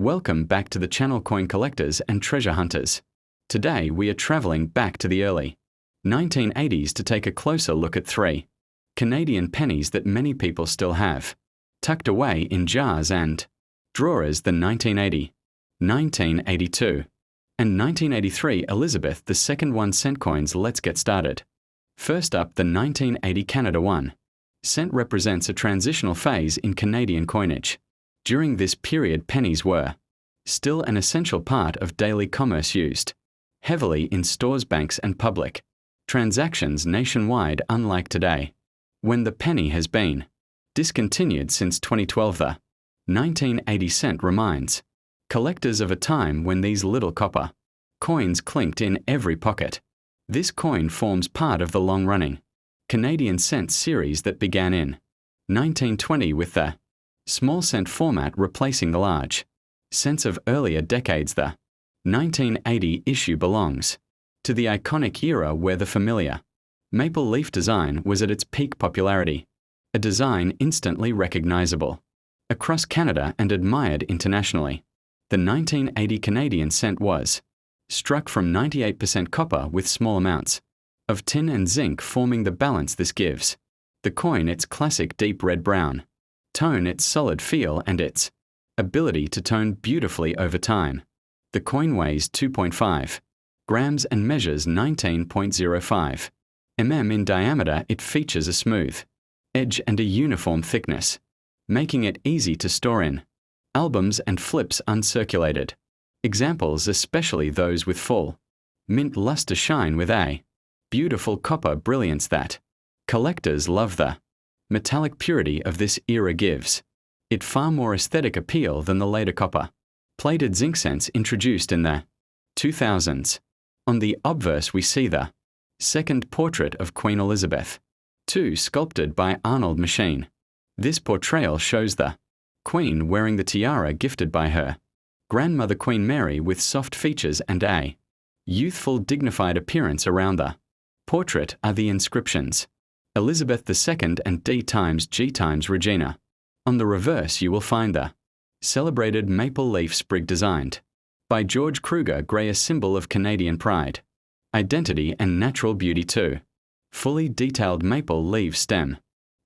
Welcome back to the channel, coin collectors and treasure hunters. Today we are traveling back to the early 1980s to take a closer look at three Canadian pennies that many people still have, tucked away in jars and drawers: the 1980, 1982, and 1983 Elizabeth II 1 cent coins. Let's get started. First up, the 1980 Canada 1 cent represents a transitional phase in Canadian coinage. During this period, pennies were still an essential part of daily commerce, used heavily in stores, banks, and public transactions nationwide, unlike today, when the penny has been discontinued since 2012. The 1980 cent reminds collectors of a time when these little copper coins clinked in every pocket. This coin forms part of the long-running Canadian cent series that began in 1920 with the small cent format replacing the large cents of earlier decades. The 1980 issue belongs to the iconic era where the familiar maple leaf design was at its peak popularity, a design instantly recognizable across Canada and admired internationally. The 1980 Canadian cent was struck from 98% copper with small amounts of tin and zinc forming the balance. This gives the coin its classic deep red-brown tone, its solid feel, and its ability to tone beautifully over time. The coin weighs 2.5 grams and measures 19.05 mm in diameter. It features a smooth edge and a uniform thickness, making it easy to store in albums and flips uncirculated examples, especially those with full mint luster, shine with a beautiful copper brilliance that collectors love. The metallic purity of this era gives it far more aesthetic appeal than the later copper-plated zinc cents introduced in the 2000s. On the obverse we see the second portrait of Queen Elizabeth II, sculpted by Arnold Machine. This portrayal shows the Queen wearing the tiara gifted by her grandmother Queen Mary, with soft features and a youthful, dignified appearance. Around the portrait are the inscriptions Elizabeth II and D times G times Regina. On the reverse you will find the celebrated maple leaf sprig designed by George Kruger Gray, a symbol of Canadian pride, identity, and natural beauty. Too fully detailed maple leaf stem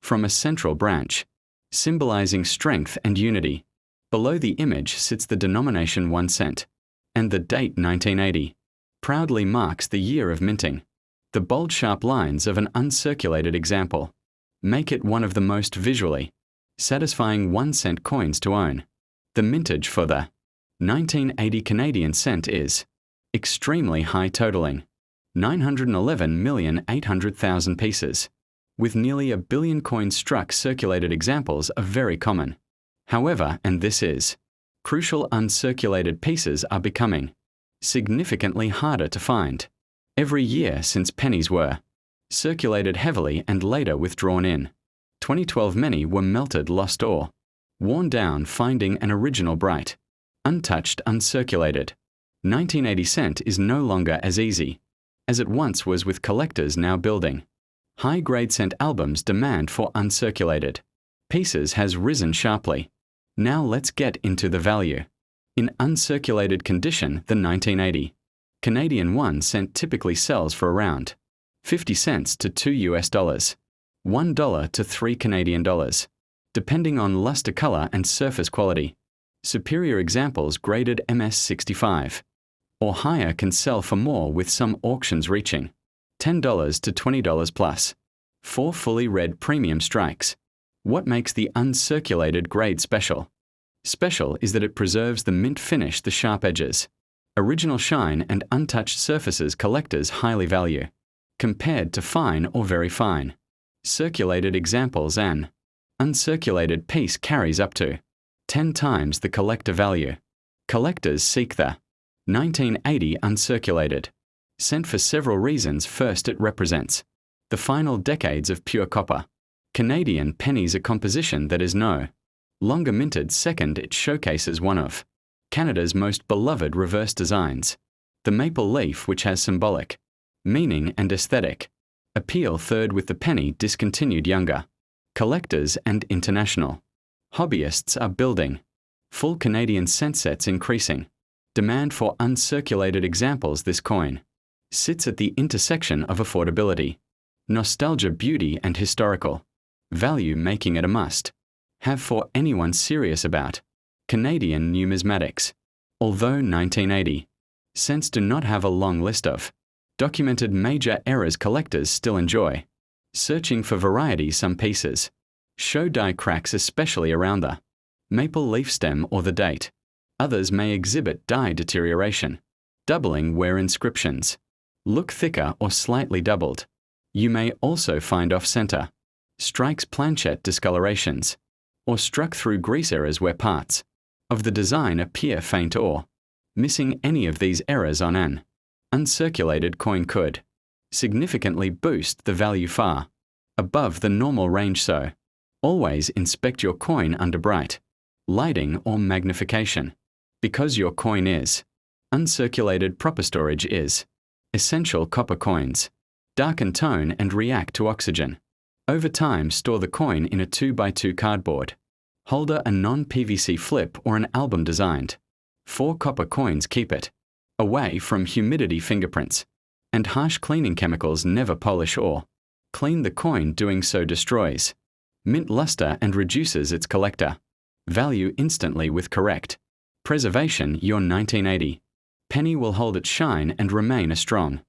from a central branch, symbolizing strength and unity. Below the image sits the denomination 1 cent, and the date 1980 proudly marks the year of minting. The bold, sharp lines of an uncirculated example make it one of the most visually satisfying 1 cent coins to own. The mintage for the 1980 Canadian cent is extremely high, totaling 911,800,000 pieces, with nearly a billion coins struck. Circulated examples are very common. However, and this is crucial, uncirculated pieces are becoming significantly harder to find every year since pennies were circulated heavily and later withdrawn. In 2012, many were melted, lost, or worn down. Finding an original, bright, untouched, uncirculated 1980 cent is no longer as easy as it once was, with collectors now building high-grade cent albums. Demand for uncirculated pieces has risen sharply. Now let's get into the value. In uncirculated condition, the 1980 Canadian 1 cent typically sells for around 50 cents to $2, $1 to $3 depending on luster, color, and surface quality. Superior examples, graded MS65 or higher, can sell for more, with some auctions reaching $10 to $20 plus. 4 fully red premium strikes. What makes the uncirculated grade special? Special is that it preserves the mint finish, the sharp edges, original shine, and untouched surfaces collectors highly value, compared to fine or very fine circulated examples. An uncirculated piece carries up to 10 times the collector value. Collectors seek the 1980 uncirculated cent for several reasons. First, it represents the final decades of pure copper Canadian pennies, a composition that is no longer minted. Second, it showcases one of Canada's most beloved reverse designs, the maple leaf, which has symbolic meaning and aesthetic appeal. Third, with the penny discontinued, younger collectors and international hobbyists are building Full Canadian cent sets increasing. Demand for uncirculated examples. This coin sits at the intersection of affordability, nostalgia, beauty, and historical value, making it a must have for anyone serious about Canadian numismatics. Although 1980 cents do not have a long list of documented major errors, collectors still enjoy searching for varieties. Some pieces show die cracks, especially around the maple leaf stem or the date. Others may exhibit die deterioration, doubling where inscriptions look thicker or slightly doubled. You may also find off-center strikes, planchette discolorations, or struck through grease errors where parts of the design appear faint or missing. Any of these errors on an uncirculated coin could significantly boost the value far above the normal range, so always inspect your coin under bright lighting or magnification. Because your coin is uncirculated, proper storage is essential. Copper coins darken tone and react to oxygen. Over time, store the coin in a 2x2 cardboard holder, a non-PVC flip, or an album designed for copper coins. Keep it away from humidity, fingerprints, and harsh cleaning chemicals. Never polish or clean the coin. Doing so destroys mint luster and reduces its collector value instantly. With correct preservation, your 1980 penny will hold its shine and remain a strong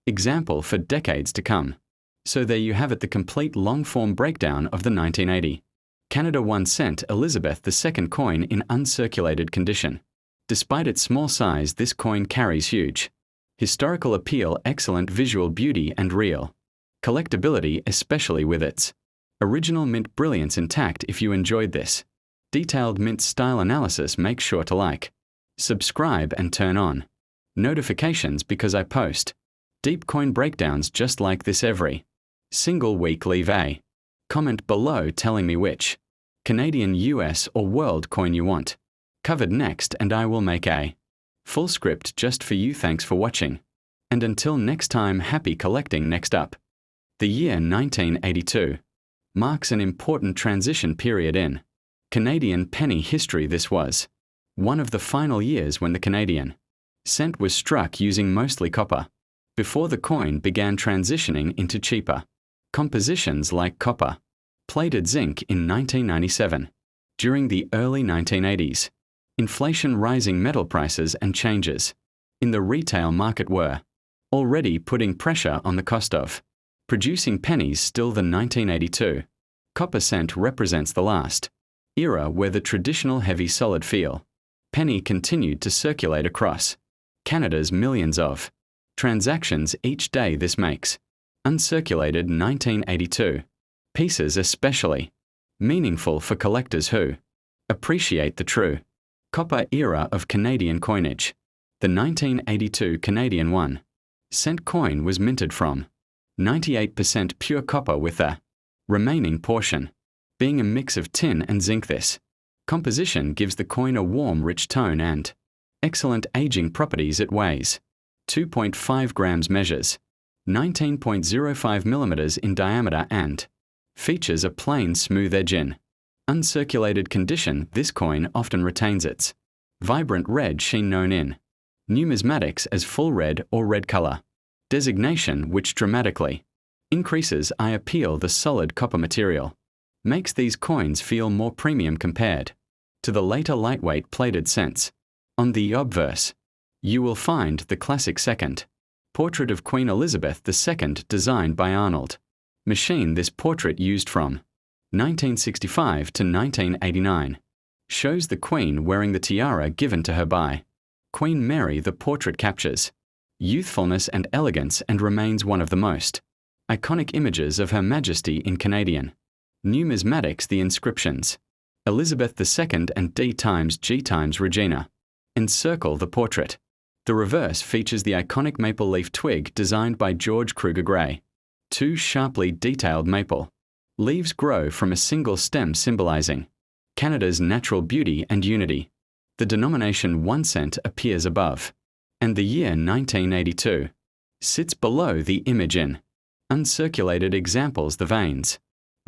example for decades to come. So there you have it, the complete long-form breakdown of the 1980 Canada 1 cent Elizabeth II coin in uncirculated condition. Despite its small size, this coin carries huge historical appeal, excellent visual beauty, and real collectability, especially with its original mint brilliance intact. If you enjoyed this detailed mint style analysis, make sure to like, subscribe, and turn on notifications, because I post deep coin breakdowns just like this every single week. Leave a comment below telling me which Canadian, US, or world coin you want covered next, and I will make a full script just for you. Thanks for watching, and until next time, happy collecting. Next up, the year 1982 marks an important transition period in Canadian penny history. This was one of the final years when the Canadian cent was struck using mostly copper, before the coin began transitioning into cheaper compositions like copper plated zinc in 1997. During the early 1980s, inflation, rising metal prices, and changes in the retail market were already putting pressure on the cost of producing pennies. Still, the 1982 copper cent represents the last era where the traditional heavy solid feel penny continued to circulate across Canada's millions of transactions each day. This makes uncirculated 1982 pieces especially meaningful for collectors who appreciate the true copper era of Canadian coinage. The 1982 Canadian 1 cent coin was minted from 98% pure copper, with the remaining portion being a mix of tin and zinc. This composition gives the coin a warm, rich tone and excellent aging properties. It weighs 2.5 grams, measures 19.05 millimeters in diameter, and features a plain, smooth edge. In uncirculated condition, this coin often retains its vibrant red sheen, known in numismatics as full red or red color designation, which dramatically increases eye appeal. The solid copper material makes these coins feel more premium compared to the later lightweight plated cents. On the obverse, you will find the classic second portrait of Queen Elizabeth II, designed by Arnold Machine. This portrait, used from 1965 to 1989, shows the Queen wearing the tiara given to her by Queen Mary. The portrait captures youthfulness and elegance and remains one of the most iconic images of Her Majesty in Canadian numismatics. The inscriptions Elizabeth II and D.G. Regina encircle the portrait. The reverse features the iconic maple leaf twig designed by George Kruger Gray. Two sharply detailed maple leaves grow from a single stem, symbolizing Canada's natural beauty and unity. The denomination 1 cent appears above, and the year 1982 sits below the image. In uncirculated examples, the veins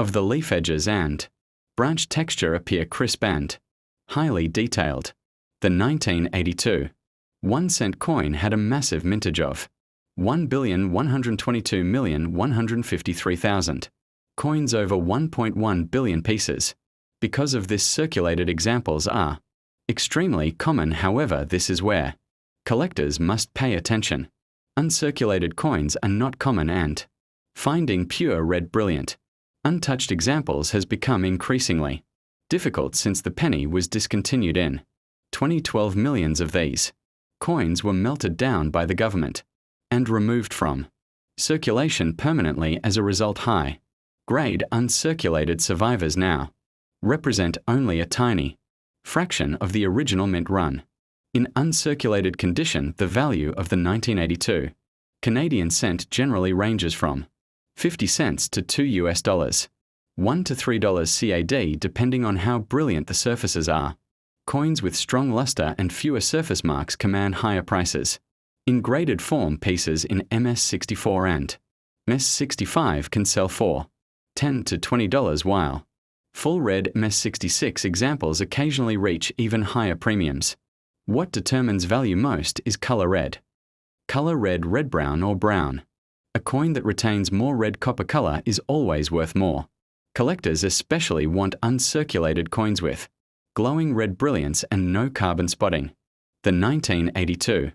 of the leaf edges and branch texture appear crisp and highly detailed. The 1982 1-cent coin had a massive mintage of 1,122,153,000. Coins over 1.1 billion pieces. Because of this, circulated examples are extremely common. However, this is where collectors must pay attention. Uncirculated coins are not common, and finding pure red brilliant, untouched examples has become increasingly difficult since the penny was discontinued in 2012. Millions of these coins were melted down by the government and removed from circulation permanently. As a result, high-grade uncirculated survivors now represent only a tiny fraction of the original mint run. In uncirculated condition, the value of the 1982 Canadian cent generally ranges from 50 cents to $2, $1 to $3 CAD, depending on how brilliant the surfaces are. Coins with strong luster and fewer surface marks command higher prices. In graded form, pieces in MS64 and MS65 can sell for $10 to $20, while full red MS66 examples occasionally reach even higher premiums. What determines value most is color red. Color red, red-brown or brown. A coin that retains more red copper color is always worth more. Collectors especially want uncirculated coins with glowing red brilliance and no carbon spotting. The 1982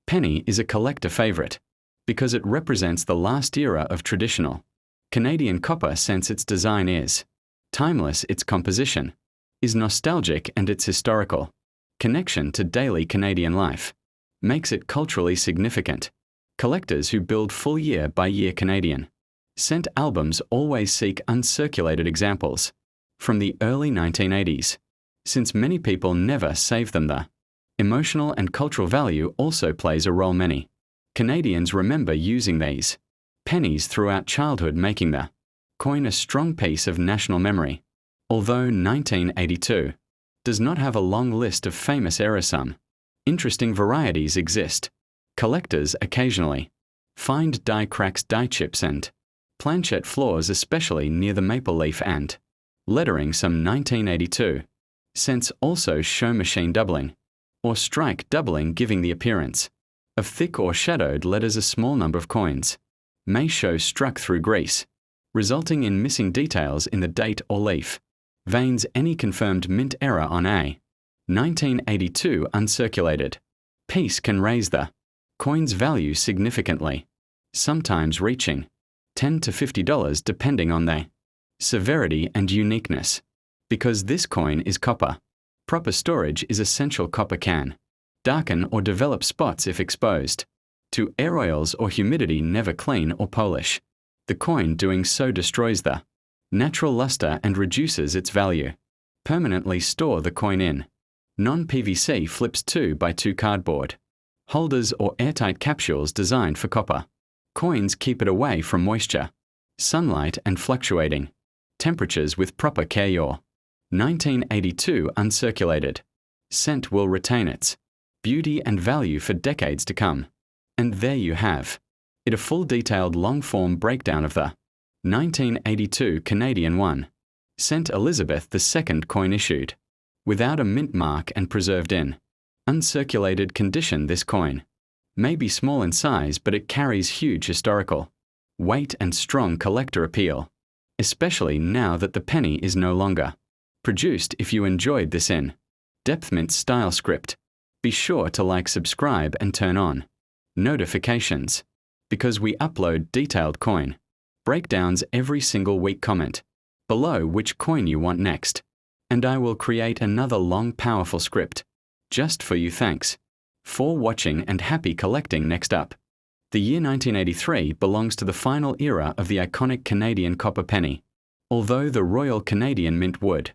penny is a collector favorite because it represents the last era of traditional Canadian copper, since its design is timeless, its composition is nostalgic, and its historical connection to daily Canadian life makes it culturally significant. Collectors who build full year-by-year Canadian cent albums always seek uncirculated examples from the early 1980s, since many people never save them. The emotional and cultural value also plays a role. Many Canadians remember using these pennies throughout childhood, making the coin a strong piece of national memory. Although 1982 does not have a long list of famous errors, some interesting varieties exist. Collectors occasionally find die cracks, die chips, and planchette flaws, especially near the maple leaf and lettering. Some 1982 cents also show machine doubling or strike doubling, giving the appearance of thick or shadowed letters. A small number of coins may show struck through grease, resulting in missing details in the date or leaf veins. Any confirmed mint error on a 1982 uncirculated piece can raise the coin's value significantly, sometimes reaching $10 to $50 depending on the severity and uniqueness. Because this coin is copper, proper storage is essential. Copper can darken or develop spots if exposed to air, oils, or humidity. Never clean or polish the coin, doing so destroys the natural luster and reduces its value. Permanently store the coin in non-PVC flips 2x2 cardboard holders or airtight capsules designed for copper coins. Keep it away from moisture, sunlight, and fluctuating temperatures with proper care. Your 1982 uncirculated cent will retain its beauty and value for decades to come. And there you have it, a full detailed long-form breakdown of the 1982 Canadian 1-cent Elizabeth II coin, issued without a mint mark and preserved in uncirculated condition. This coin may be small in size, but it carries huge historical weight and strong collector appeal, especially now that the penny is no longer produced. If you enjoyed this in-depth mint style script, be sure to like, subscribe, and turn on notifications, because we upload detailed coin breakdowns every single week. Comment below which coin you want next, and I will create another long, powerful script just for you. Thanks for watching and happy collecting. Next up, the year 1983 belongs to the final era of the iconic Canadian copper penny. Although the Royal Canadian Mint would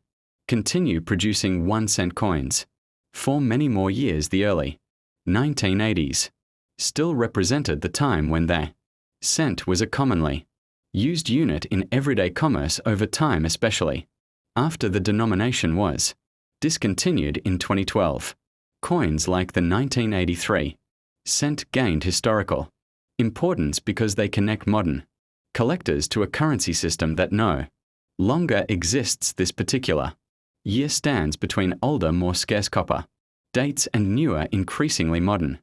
continue producing 1-cent coins for many more years, the early 1980s still represented the time when the cent was a commonly used unit in everyday commerce. Over time, especially after the denomination was discontinued in 2012, coins like the 1983 cent gained historical importance because they connect modern collectors to a currency system that no longer exists. This particular Year stands between older, more scarce copper. Dates and newer, increasingly modern.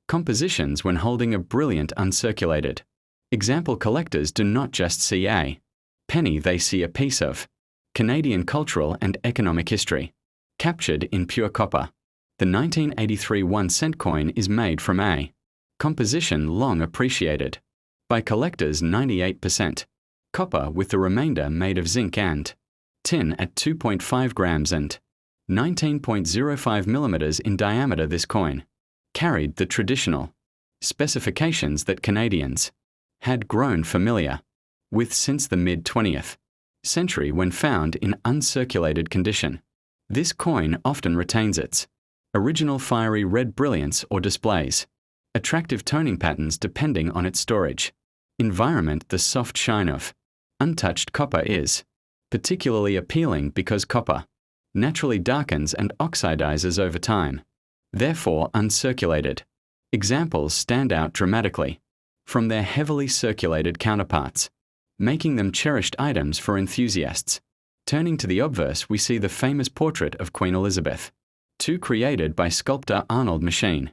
Compositions when holding a brilliant uncirculated. Example collectors do not just see a penny, they see a piece of Canadian cultural and economic history, captured in pure copper. The 1983 1-cent coin is made from a composition long appreciated by collectors 98%. Copper with the remainder made of zinc and tin at 2.5 grams and 19.05 millimeters in diameter. This coin carried the traditional specifications that Canadians had grown familiar with since the mid-20th century when found in uncirculated condition. This coin often retains its original fiery red brilliance or displays attractive toning patterns depending on its storage environment. The soft shine of untouched copper is particularly appealing because copper naturally darkens and oxidizes over time. Therefore, uncirculated examples stand out dramatically from their heavily circulated counterparts, making them cherished items for enthusiasts. Turning to the obverse, we see the famous portrait of Queen Elizabeth II, created by sculptor Arnold Machine.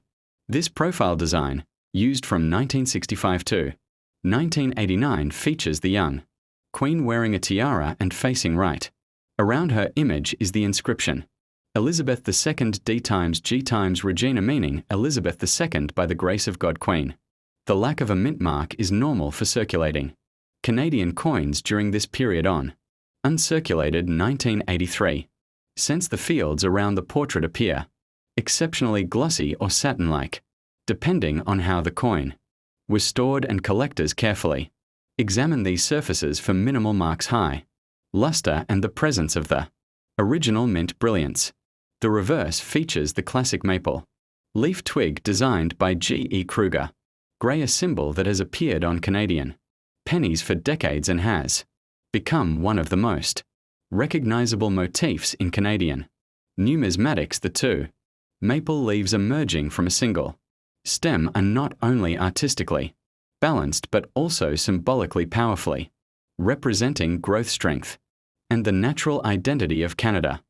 This profile design, used from 1965 to 1989, features the young Queen wearing a tiara and facing right. Around her image is the inscription, Elizabeth II D times G times Regina, meaning Elizabeth II by the grace of God Queen. The lack of a mint mark is normal for circulating Canadian coins during this period on uncirculated 1983. Since the fields around the portrait appear exceptionally glossy or satin-like, depending on how the coin was stored, and collectors carefully examine these surfaces for minimal marks, high luster, and the presence of the original mint brilliance. The reverse features the classic maple leaf twig designed by G.E. Kruger Gray, a symbol that has appeared on Canadian pennies for decades and has become one of the most recognizable motifs in Canadian numismatics. The two maple leaves emerging from a single stem are not only artistically balanced but also symbolically powerfully representing growth, strength, and the natural identity of Canada.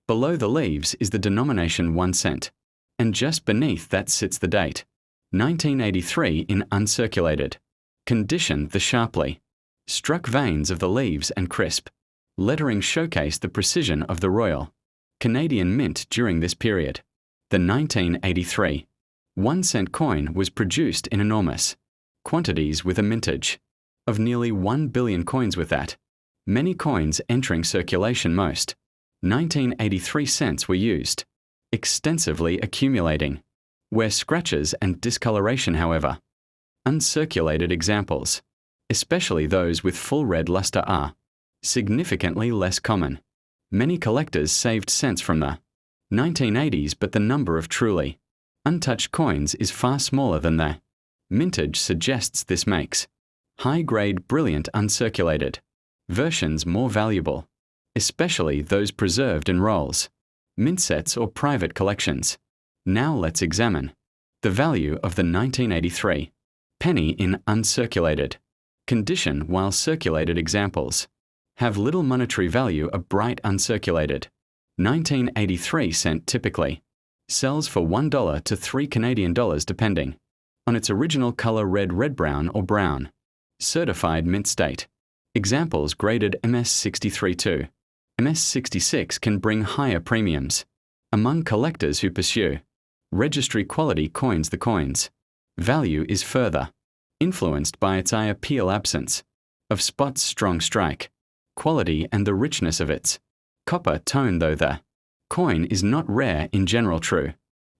Below the leaves is the denomination 1 cent, and just beneath that sits the date, 1983, in uncirculated condition. The sharply struck veins of the leaves and crisp lettering showcase the precision of the Royal Canadian Mint during this period. The 1983 1-cent coin was produced in enormous quantities with a mintage of nearly 1 billion coins. With that many coins entering circulation, most 1983 cents were used extensively, accumulating where scratches and discoloration. However, uncirculated examples, especially those with full red luster, are significantly less common. Many collectors saved cents from the 1980s, but the number of truly untouched coins is far smaller than their mintage suggests. This makes high-grade, brilliant uncirculated versions more valuable, especially those preserved in rolls, mint sets, or private collections. Now let's examine the value of the 1983 penny in uncirculated condition. While circulated examples have little monetary value, a bright uncirculated 1983 cent typically sells for $1 to $3 Canadian depending on its original color: red, red-brown, or brown. Certified mint state. Examples graded MS63 to MS66 can bring higher premiums among collectors who pursue registry quality coins. The coin's value is further influenced by its eye appeal, absence of spots, strong strike quality, and the richness of its copper tone. Though the coin is not rare in general, true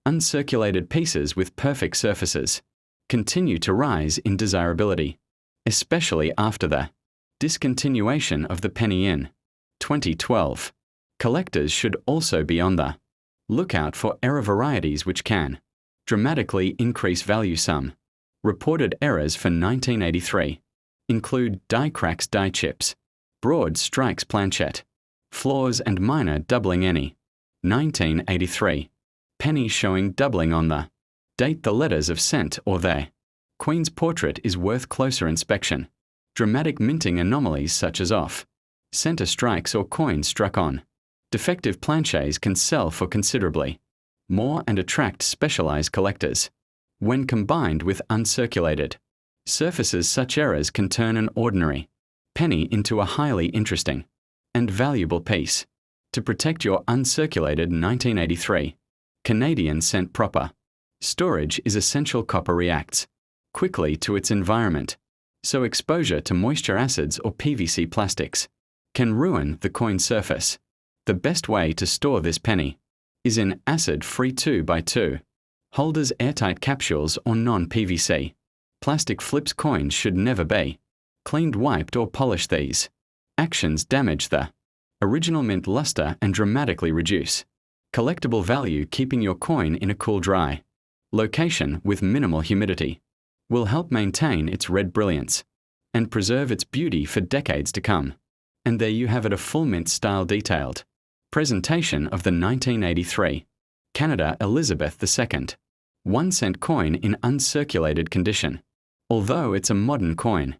uncirculated pieces with perfect surfaces continue to rise in desirability, especially after the discontinuation of the penny in 2012. Collectors should also be on the lookout for error varieties which can dramatically increase value. Some reported errors for 1983 include die cracks, die chips, broad strikes, planchette flaws, and minor doubling. Any 1983 penny showing doubling on the date, the letters of cent, or their Queen's portrait is worth closer inspection. Dramatic minting anomalies such as off center strikes or coins struck on Defective planchets can sell for considerably more and attract specialized collectors. When combined with uncirculated surfaces, such errors can turn an ordinary penny into a highly interesting and valuable piece. To protect your uncirculated 1983 Canadian cent proper storage is essential. Copper reacts quickly to its environment, so exposure to moisture, acids, or PVC plastics can ruin the coin surface. The best way to store this penny is in acid-free 2x2 holders, airtight capsules, or non-PVC plastic flips. Coins should never be cleaned, wiped, or polished. These actions damage the original mint luster and dramatically reduce collectible value. Keeping your coin in a cool, dry location with minimal humidity will help maintain its red brilliance and preserve its beauty for decades to come. And there you have it, a full mint-style detailed presentation of the 1983 Canada Elizabeth II 1 cent coin in uncirculated condition. Although it's a modern coin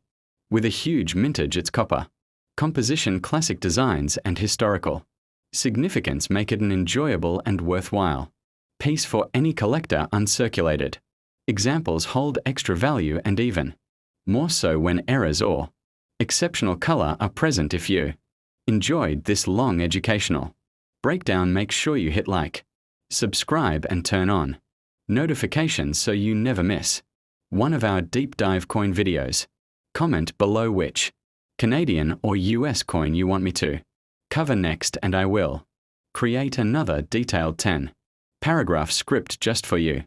with a huge mintage, its copper composition, classic designs, and historical significance make it an enjoyable and worthwhile piece for any collector. Uncirculated examples hold extra value, and even more so when errors or exceptional color are present. If you enjoyed this long educational breakdown, make sure you hit like, subscribe, and turn on notifications so you never miss one of our deep dive coin videos. Comment below which Canadian or US coin you want me to cover next, and I will create another detailed 10-paragraph script just for you.